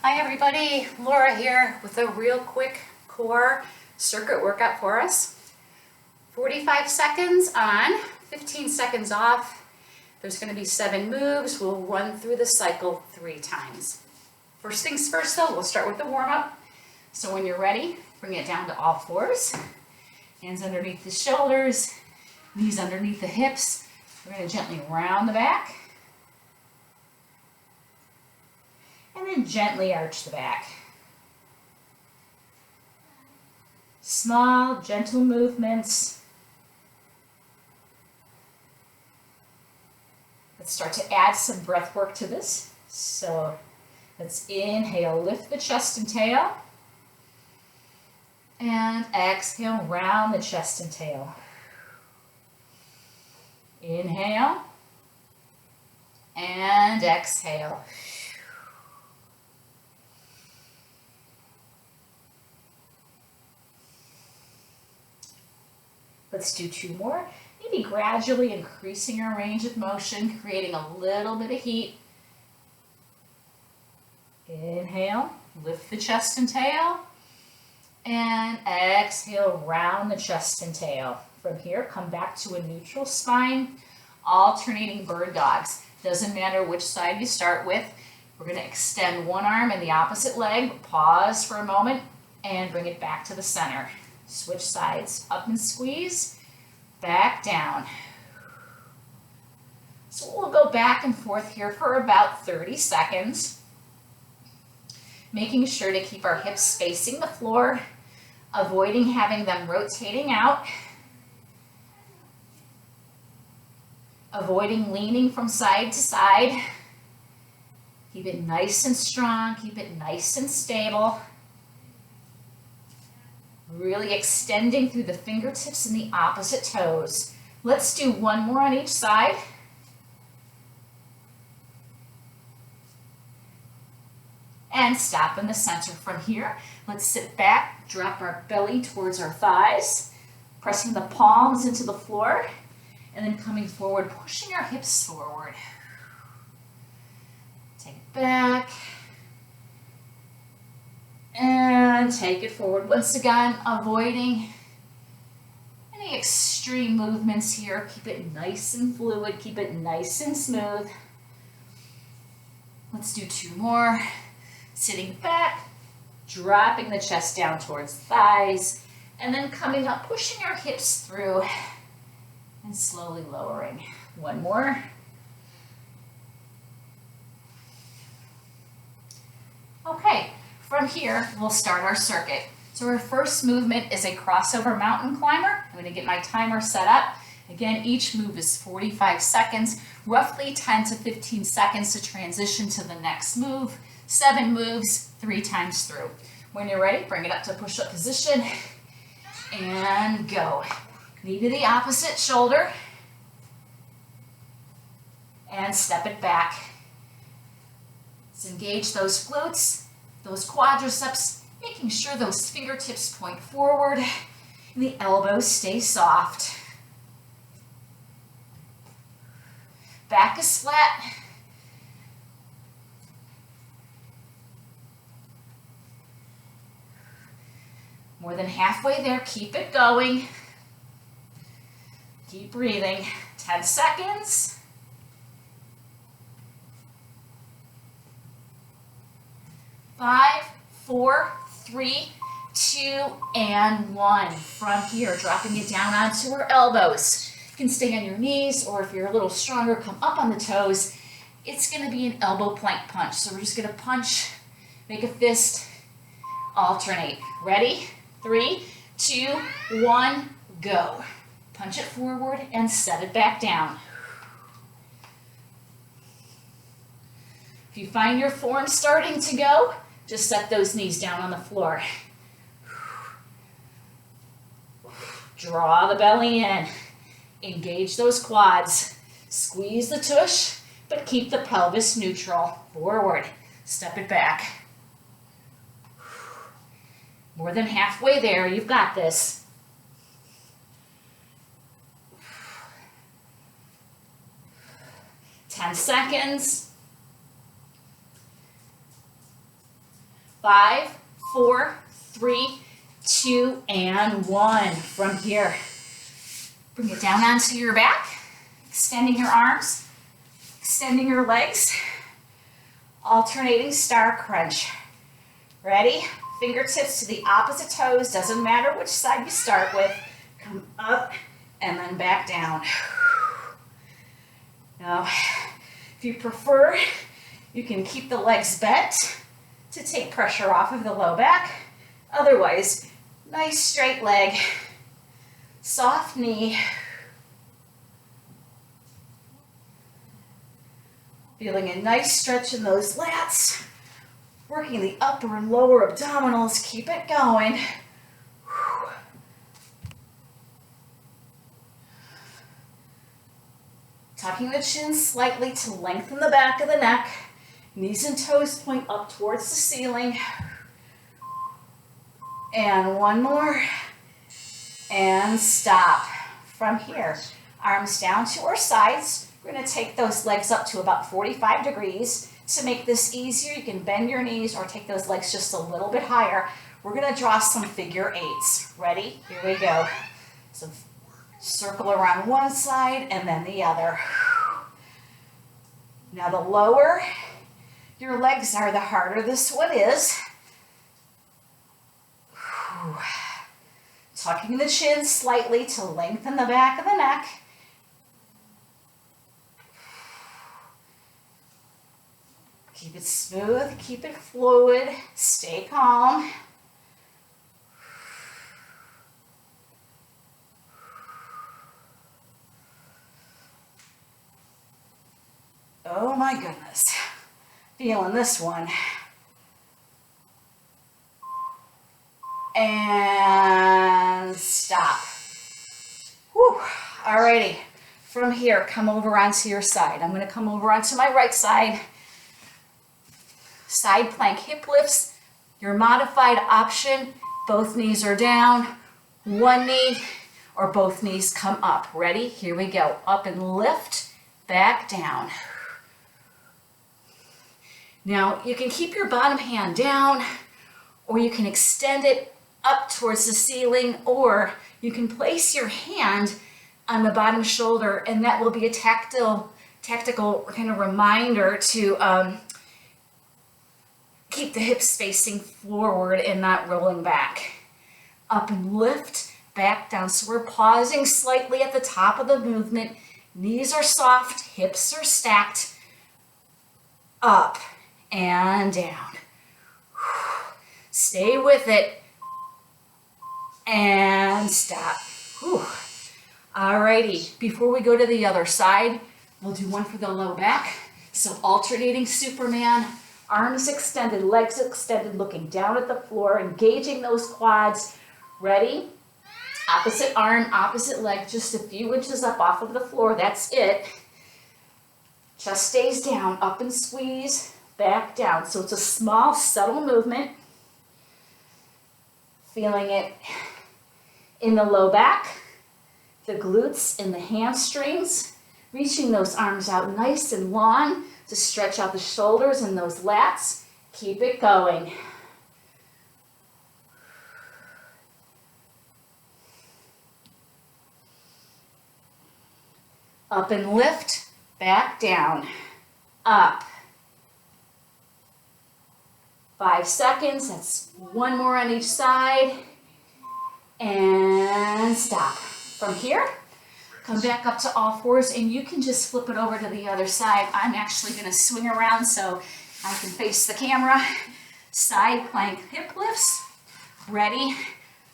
Hi everybody, Laura here with a real quick core circuit workout for us. 45 seconds on, 15 seconds off. There's going to be 7 moves. We'll run through the cycle 3 times. First things first though, we'll start with the warm-up. So when you're ready, bring it down to all fours. Hands underneath the shoulders, knees underneath the hips. We're going to gently round the back. And then gently arch the back. Small, gentle movements. Let's start to add some breath work to this. So let's inhale, lift the chest and tail. And exhale, round the chest and tail. Inhale. And exhale. Let's do 2 more. Maybe gradually increasing our range of motion, creating a little bit of heat. Inhale, lift the chest and tail. And exhale, round the chest and tail. From here, come back to a neutral spine, alternating bird dogs. Doesn't matter which side you start with. We're going to extend one arm and the opposite leg. Pause for a moment and bring it back to the center. Switch sides, up and squeeze, back down. So we'll go back and forth here for about 30 seconds, making sure to keep our hips facing the floor, avoiding having them rotating out, avoiding leaning from side to side. Keep it nice and strong, keep it nice and stable. Really extending through the fingertips and the opposite toes. Let's do 1 more on each side. And stop in the center. From here, let's sit back, drop our belly towards our thighs, pressing the palms into the floor, and then coming forward, pushing our hips forward. Take it back. And take it forward. Once again, avoiding any extreme movements here. Keep it nice and fluid. Keep it nice and smooth. Let's do 2 more. Sitting back, dropping the chest down towards the thighs, and then coming up, pushing our hips through, and slowly lowering. 1 more. Okay. From here, we'll start our circuit. So our first movement is a crossover mountain climber. I'm going to get my timer set up. Again, each move is 45 seconds, roughly 10 to 15 seconds to transition to the next move. 7 moves, 3 times through. When you're ready, bring it up to push-up position and go. Knee to the opposite shoulder and step it back. Let's engage those glutes, those quadriceps, making sure those fingertips point forward and the elbows stay soft. Back is flat. More than halfway there, keep it going. Keep breathing. 10 seconds. 5, 4, 3, 2, and 1. From here, dropping it down onto our elbows. You can stay on your knees, or if you're a little stronger, come up on the toes. It's going to be an elbow plank punch. So we're just going to punch, make a fist, alternate. Ready? 3, 2, 1, go. Punch it forward and set it back down. If you find your form starting to go, just set those knees down on the floor. Draw the belly in. Engage those quads. Squeeze the tush, but keep the pelvis neutral. Forward. Step it back. More than halfway there. You've got this. 10 seconds. 5, 4, 3, 2, and 1. From here, bring it down onto your back, extending your arms, extending your legs, alternating star crunch. Ready? Fingertips to the opposite toes, doesn't matter which side you start with. Come up and then back down. Now, if you prefer, you can keep the legs bent to take pressure off of the low back. Otherwise, nice straight leg, soft knee. Feeling a nice stretch in those lats. Working the upper and lower abdominals. Keep it going. Tucking the chin slightly to lengthen the back of the neck. Knees and toes point up towards the ceiling. And one more. And stop. From here, arms down to our sides. We're going to take those legs up to about 45 degrees. To make this easier, you can bend your knees or take those legs just a little bit higher. We're going to draw some figure eights. Ready? Here we go. So circle around one side and then the other. Now the lower your legs are, the harder this one is. Tucking the chin slightly to lengthen the back of the neck. Keep it smooth, keep it fluid, stay calm. Oh my goodness, feeling this one. And stop. Whew. Alrighty, from here, come over onto your side. I'm gonna come over onto my right side. Side plank hip lifts, your modified option, both knees are down, one knee or both knees come up. Ready? Here we go. Up and lift, back down. Now you can keep your bottom hand down or you can extend it up towards the ceiling, or you can place your hand on the bottom shoulder and that will be a tactical kind of reminder to keep the hips facing forward and not rolling back. Up and lift, back down. So we're pausing slightly at the top of the movement. Knees are soft, hips are stacked. Up and down. Stay with it. And stop. Alrighty, before we go to the other side, we'll do one for the low back. So alternating Superman. Arms extended, legs extended, looking down at the floor, engaging those quads. Ready? Opposite arm, opposite leg, just a few inches up off of the floor. That's it. Chest stays down, up and squeeze, back down. So it's a small, subtle movement. Feeling it in the low back, the glutes, and the hamstrings. Reaching those arms out nice and long to stretch out the shoulders and those lats. Keep it going. Up and lift, back down, up. 5 seconds, that's one more on each side. And stop. From here, come back up to all fours and you can just flip it over to the other side. I'm actually gonna swing around so I can face the camera. Side plank hip lifts. Ready?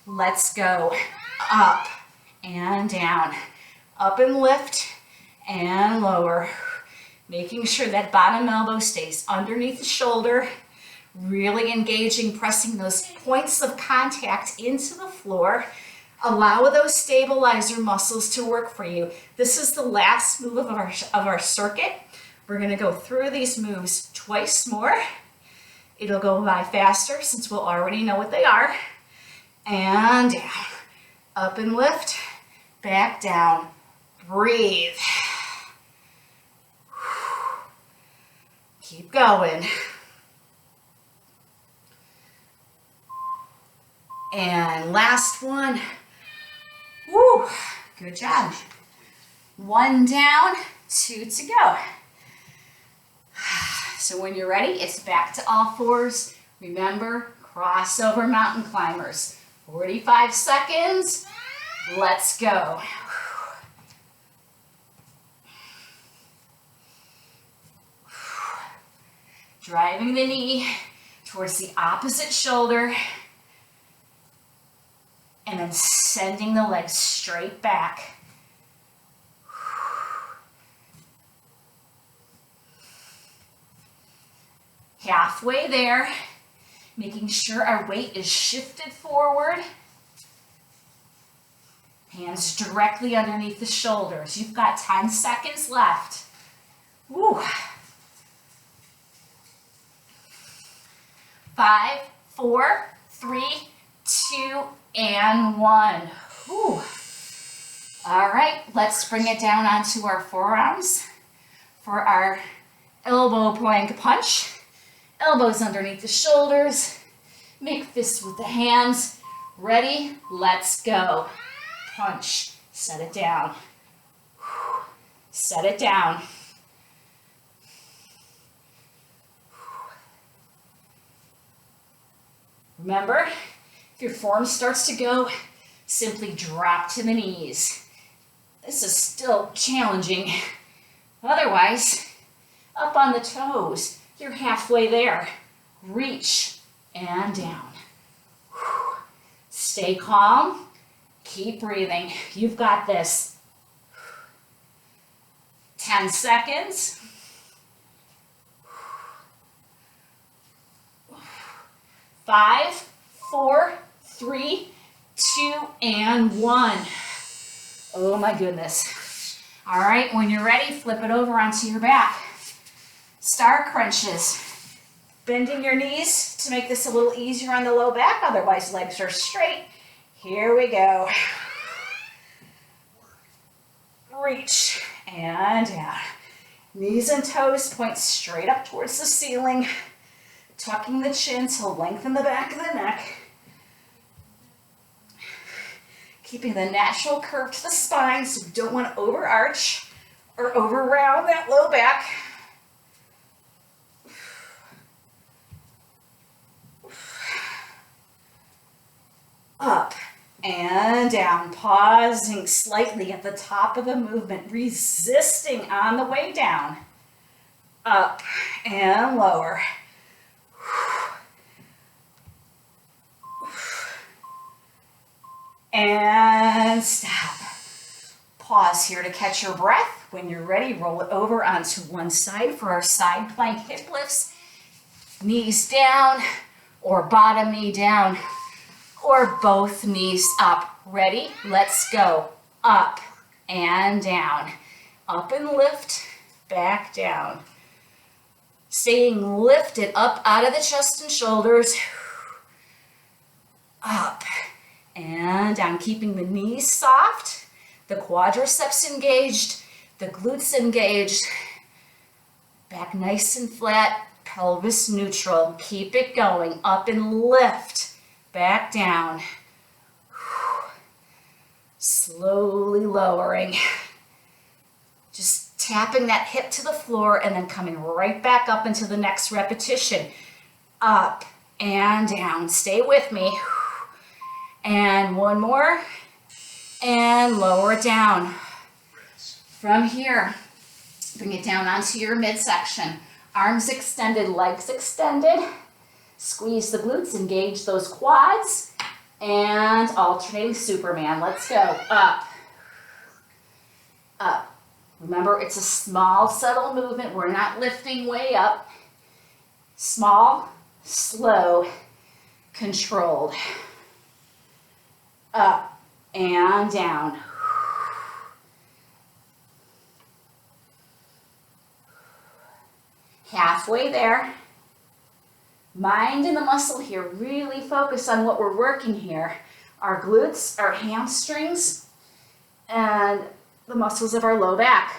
Let's go. Up and down. Up and lift and lower. Making sure that bottom elbow stays underneath the shoulder. Really engaging, pressing those points of contact into the floor. Allow those stabilizer muscles to work for you. This is the last move of our circuit. We're going to go through these moves twice more. It'll go by faster since we'll already know what they are. And down. Up and lift. Back down. Breathe. Keep going. And last one. Woo, good job. 1 down, 2 to go. So when you're ready, it's back to all fours. Remember, crossover mountain climbers. 45 seconds. Let's go. Driving the knee towards the opposite shoulder. And then sending the legs straight back. Halfway there, making sure our weight is shifted forward. Hands directly underneath the shoulders. You've got 10 seconds left. Woo. 5, 4, 3, 2, and 1. Whew. All right, let's bring it down onto our forearms for our elbow plank punch. Elbows underneath the shoulders. Make fists with the hands. Ready? Let's go. Punch. Set it down. Set it down. Remember, if your form starts to go, simply drop to the knees. This is still challenging. Otherwise, up on the toes. You're halfway there. Reach and down. Stay calm. Keep breathing. You've got this. 10 seconds. 5, 4, 3, 2, and 1. Oh my goodness. All right, when you're ready, flip it over onto your back. Star crunches. Bending your knees to make this a little easier on the low back, otherwise legs are straight. Here we go. Reach and down. Knees and toes point straight up towards the ceiling. Tucking the chin to lengthen the back of the neck. Keeping the natural curve to the spine, so we don't want to overarch or over round that low back. Up and down, pausing slightly at the top of the movement, resisting on the way down. Up and lower. And stop. Pause here to catch your breath. When you're ready, roll it over onto one side for our side plank hip lifts. Knees down or bottom knee down or both knees up. Ready? Let's go. Up and down. Up and lift, back down. Staying lifted up out of the chest and shoulders. Up and down, keeping the knees soft, the quadriceps engaged, the glutes engaged, back nice and flat, pelvis neutral. Keep it going, up and lift, back down. Slowly lowering, just tapping that hip to the floor and then coming right back up into the next repetition. Up and down, stay with me. And one more, and lower it down. From here, bring it down onto your midsection. Arms extended, legs extended. Squeeze the glutes, engage those quads, and alternating Superman. Let's go. Up, up. Remember, it's a small, subtle movement. We're not lifting way up. Small, slow, controlled. Up and down. Halfway there. Mind and the muscle here. Really focus on what we're working here. Our glutes, our hamstrings, and the muscles of our low back.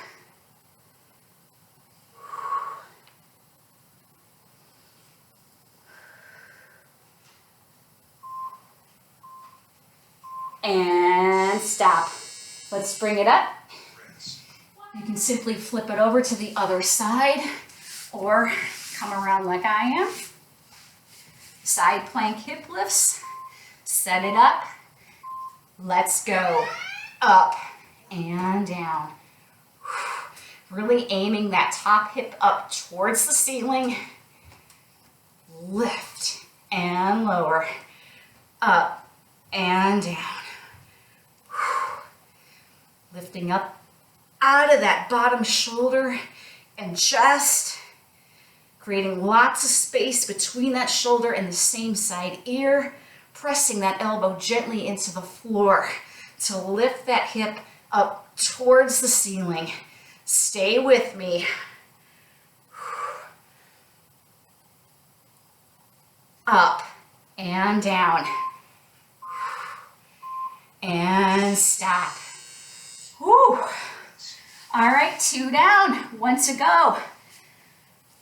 and stop. Let's bring it up. You can simply flip it over to the other side or come around like I am. Side plank hip lifts. Set it up. Let's go. Up and down. Really aiming that top hip up towards the ceiling. Lift and lower. Up and down. Lifting up out of that bottom shoulder and chest, creating lots of space between that shoulder and the same side ear, pressing that elbow gently into the floor to lift that hip up towards the ceiling. Stay with me. Up and down. And stop. Whew. All right, 2 down, 1 to go.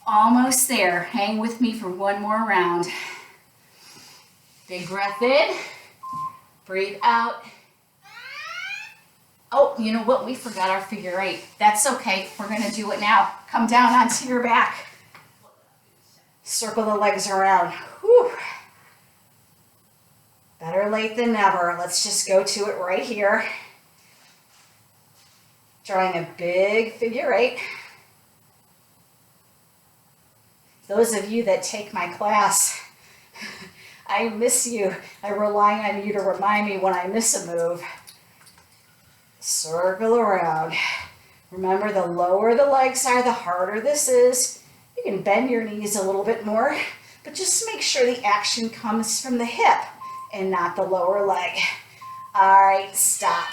Almost there. Hang with me for one more round. Big breath in. Breathe out. Oh, you know what? We forgot our figure 8. That's okay. We're going to do it now. Come down onto your back. Circle the legs around. Whew. Better late than never. Let's just go to it right here. Drawing a big figure 8. Those of you that take my class, I miss you. I rely on you to remind me when I miss a move. Circle around. Remember, the lower the legs are, the harder this is. You can bend your knees a little bit more, but just make sure the action comes from the hip and not the lower leg. All right, stop.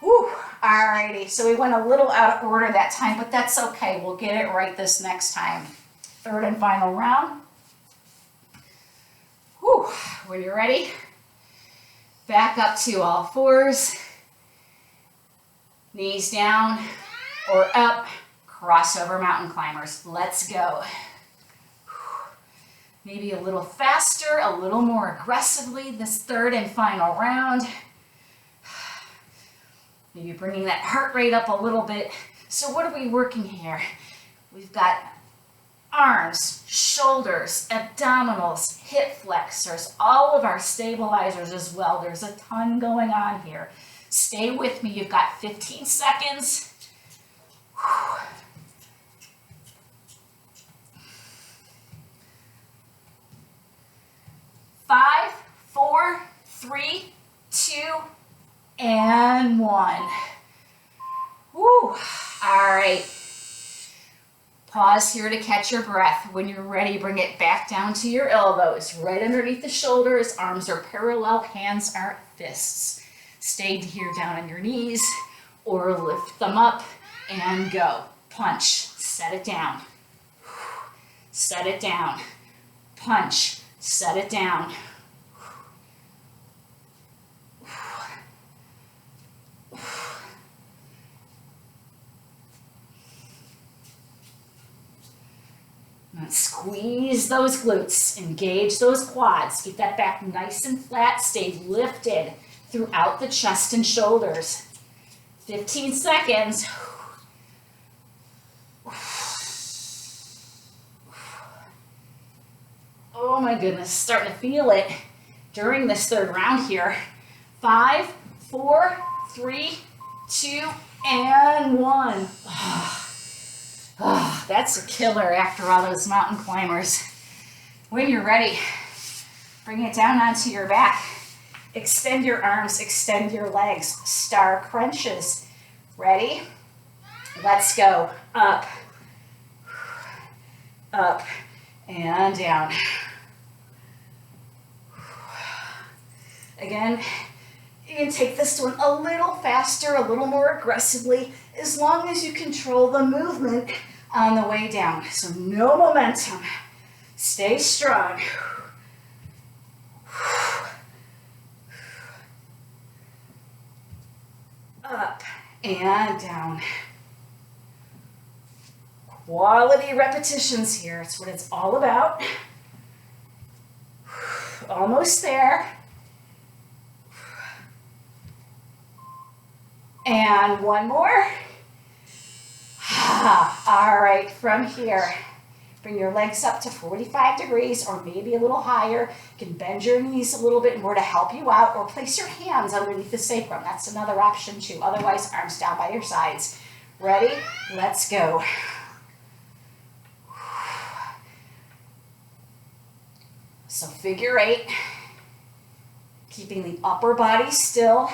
Whew. Alrighty, so we went a little out of order that time, but that's okay. We'll get it right this next time. Third and final round. Whew. When you're ready, back up to all fours. Knees down or up. Crossover mountain climbers. Let's go. Maybe a little faster, a little more aggressively this third and final round. Maybe bringing that heart rate up a little bit. So what are we working here? We've got arms, shoulders, abdominals, hip flexors, all of our stabilizers as well. There's a ton going on here. Stay with me. You've got 15 seconds. Whew. 5, 4, 3, 2, and 1. Woo. All right. Pause here to catch your breath. When you're ready, bring it back down to your elbows, right underneath the shoulders. Arms are parallel, hands are fists. Stay here down on your knees or lift them up and go. Punch. Set it down. Set it down. Punch. Set it down. Squeeze those glutes, engage those quads, keep that back nice and flat, stay lifted throughout the chest and shoulders. 15 seconds. Oh my goodness, starting to feel it during this third round here. 5, 4, 3, 2, and 1. Oh, that's a killer after all those mountain climbers. When you're ready, bring it down onto your back. Extend your arms, extend your legs. Star crunches. Ready? Let's go. Up, up, and down. Again, you can take this one a little faster, a little more aggressively, as long as you control the movement on the way down. So no momentum. Stay strong. Up and down. Quality repetitions here. It's what it's all about. Almost there. And one more. All right, from here, bring your legs up to 45 degrees or maybe a little higher. You can bend your knees a little bit more to help you out, or place your hands underneath the sacrum. That's another option too. Otherwise, arms down by your sides. Ready? Let's go. So figure 8, keeping the upper body still.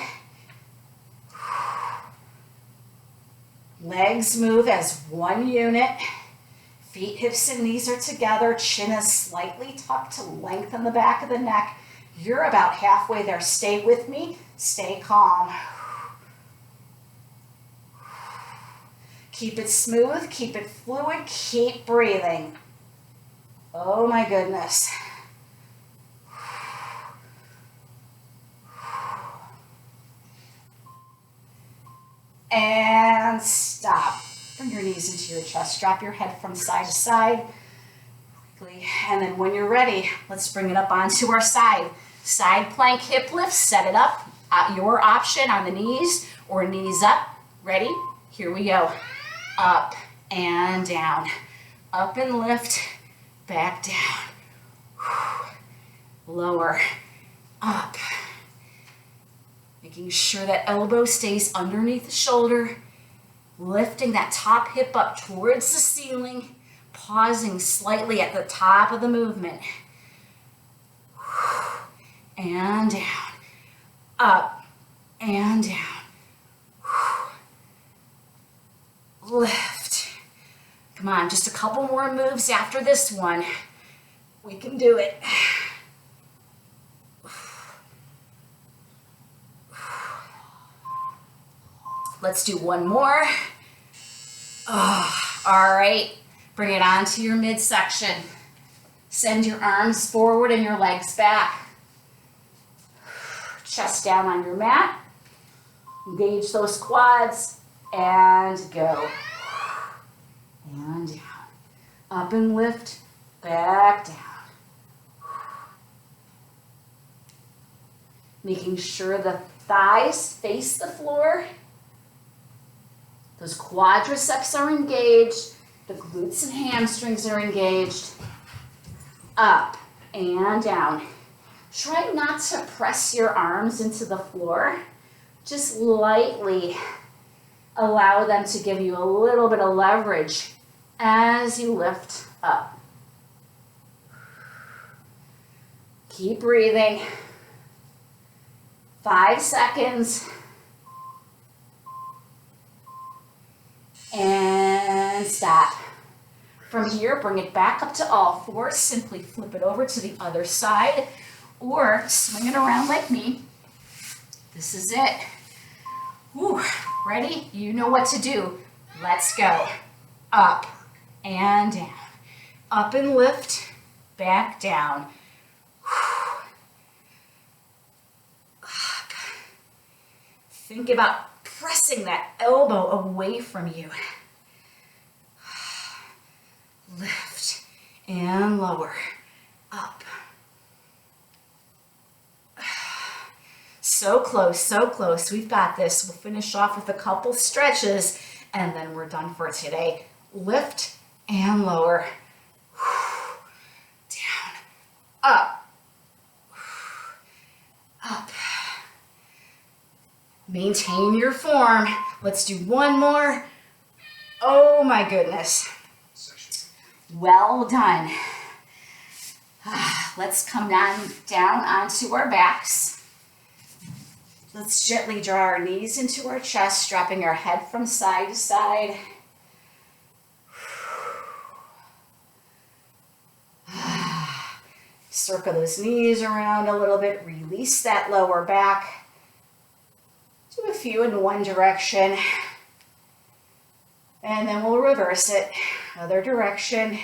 Legs move as one unit. Feet, hips, and knees are together. Chin is slightly tucked to lengthen the back of the neck. You're about halfway there. Stay with me. Stay calm. Keep it smooth. Keep it fluid. Keep breathing. Oh my goodness. And stop. Bring your knees into your chest. Drop your head from side to side. Quickly. And then when you're ready, let's bring it up onto our side. Side plank hip lift. Set it up. Your option on the knees or knees up. Ready? Here we go. Up and down. Up and lift. Back down. Lower. Up. Making sure that elbow stays underneath the shoulder, lifting that top hip up towards the ceiling, pausing slightly at the top of the movement. And down, up and down. Lift. Come on, just a couple more moves after this one. We can do it. Let's do one more. Oh, all right, bring it onto your midsection. Send your arms forward and your legs back. Chest down on your mat. Engage those quads and go. And down. Up and lift, back down. Making sure the thighs face the floor. Those quadriceps are engaged. The glutes and hamstrings are engaged. Up and down. Try not to press your arms into the floor. Just lightly allow them to give you a little bit of leverage as you lift up. Keep breathing. 5 seconds. And stop. From here, bring it back up to all fours. Simply flip it over to the other side or swing it around like me. This is it. Whew. Ready? You know what to do. Let's go. Up and down. Up and lift. Back down. Up. Think about pressing that elbow away from you. Lift and lower. Up. So close, so close. We've got this. We'll finish off with a couple stretches and then we're done for today. Lift and lower. Down. Up. Up. Maintain your form. Let's do one more. Oh my goodness. Well done. Let's come down onto our backs. Let's gently draw our knees into our chest, dropping our head from side to side. Circle those knees around a little bit. Release that lower back. Do a few in one direction. And then we'll reverse it. Other direction.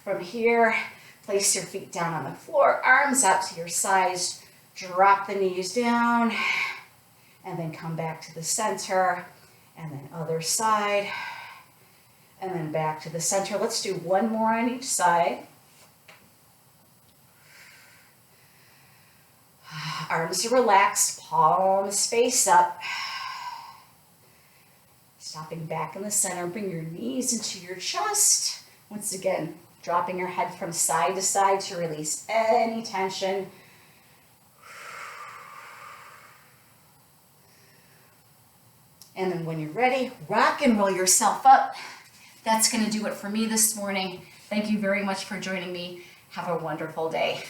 From here, place your feet down on the floor, arms out to your sides, drop the knees down, and then come back to the center, and then other side, and then back to the center. Let's do one more on each side. Arms are relaxed, palms face up. Stopping back in the center, bring your knees into your chest. Once again, dropping your head from side to side to release any tension. And then when you're ready, rock and roll yourself up. That's going to do it for me this morning. Thank you very much for joining me. Have a wonderful day.